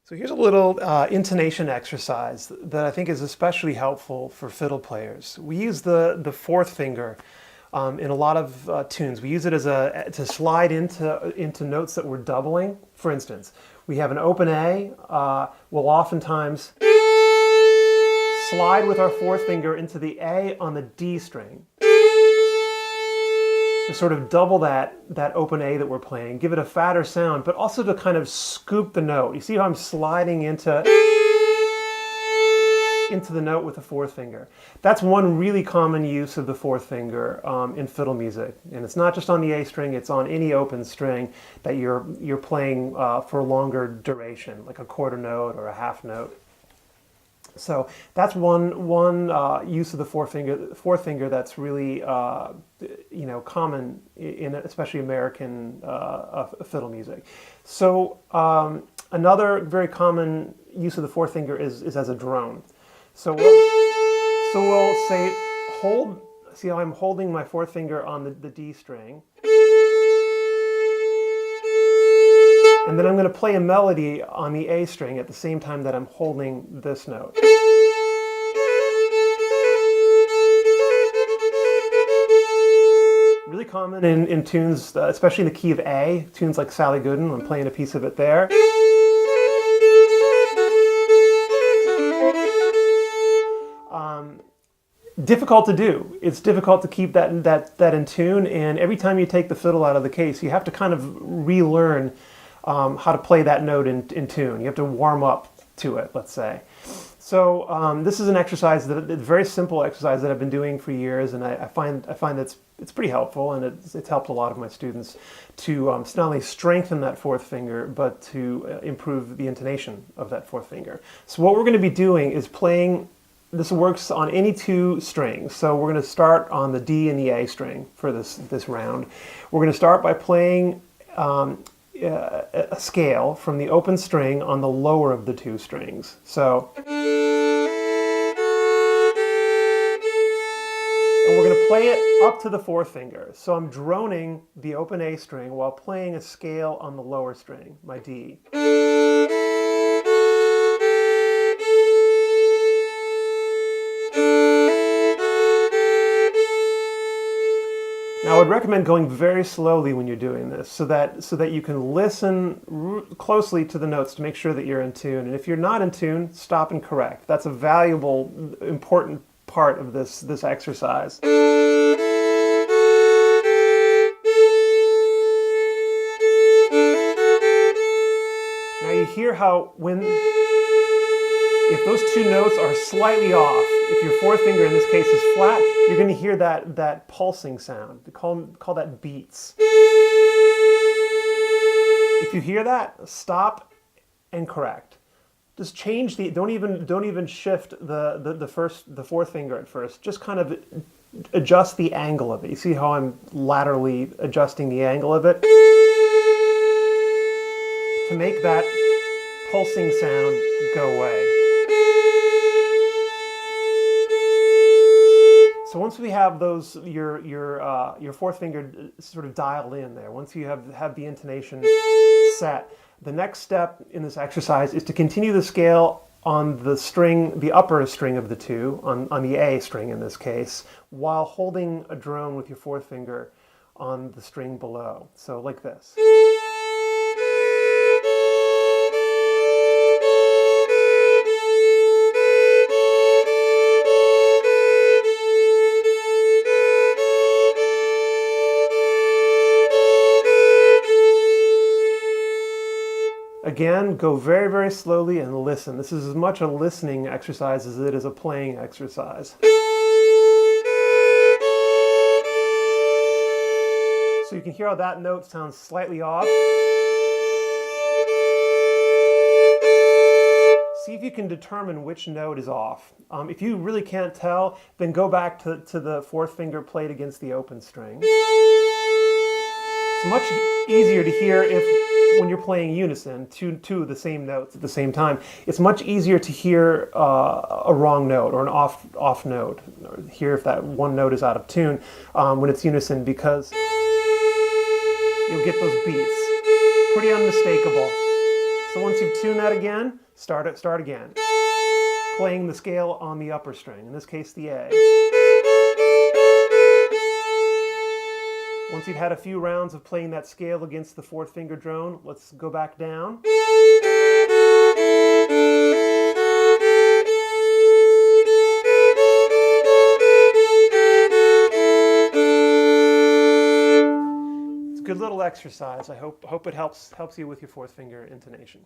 So here's a little intonation exercise that I think is especially helpful for fiddle players. We use the fourth finger in a lot of tunes. We use it as to slide into notes that we're doubling. For instance, we have an open A. We'll oftentimes slide with our fourth finger into the A on the D string to sort of double that open A that we're playing, give it a fatter sound, but also to kind of scoop the note. You see how I'm sliding into the note with the fourth finger. That's one really common use of the fourth finger in fiddle music. And it's not just on the A string, it's on any open string that you're playing for a longer duration, like a quarter note or a half note. So that's one use of the fourth finger that's really common in especially American fiddle music. So another very common use of the fourth finger is as a drone. So we'll say hold. See how I'm holding my fourth finger on the D string. And then I'm going to play a melody on the A string at the same time that I'm holding this note. Really common in tunes, especially in the key of A, tunes like Sally Gooden. I'm playing a piece of it there. Difficult to do. It's difficult to keep that in tune, and every time you take the fiddle out of the case, you have to kind of relearn how to play that note in tune. You have to warm up to it, let's say. So this is an exercise a very simple exercise that I've been doing for years, and I find that it's pretty helpful, and it's helped a lot of my students to not only strengthen that fourth finger, but to improve the intonation of that fourth finger. So what we're going to be doing is playing. This works on any two strings. So we're going to start on the D and the A string for this round. We're going to start by playing a scale from the open string on the lower of the two strings. So, and we're going to play it up to the fourth finger. So I'm droning the open A string while playing a scale on the lower string, my D. Now, I would recommend going very slowly when you're doing this so that you can listen closely to the notes to make sure that you're in tune. And if you're not in tune, stop and correct. That's a valuable, important part of this exercise. Now you hear how if those two notes are slightly off, if your fourth finger in this case is flat, you're going to hear that pulsing sound. We call that beats. If you hear that, stop and correct. Just change don't even shift the fourth finger at first. Just kind of adjust the angle of it. You see how I'm laterally adjusting the angle of it to make that pulsing sound go away. So once we have your fourth finger sort of dialed in there, once you have the intonation set, the next step in this exercise is to continue the scale on the upper string of the two, on the A string in this case, while holding a drone with your fourth finger on the string below. So like this. Again, go very, very slowly and listen. This is as much a listening exercise as it is a playing exercise. So you can hear how that note sounds slightly off. See if you can determine which note is off. If you really can't tell, then go back to the fourth finger played against the open string. It's much easier to hear when you're playing unison, two of the same notes at the same time. It's much easier to hear a wrong note or an off note, or hear if that one note is out of tune when it's unison, because you'll get those beats. Pretty unmistakable. So once you've tuned that again, start again. Playing the scale on the upper string, in this case the A. Once you've had a few rounds of playing that scale against the fourth finger drone, let's go back down. It's a good little exercise. I hope it helps you with your fourth finger intonation.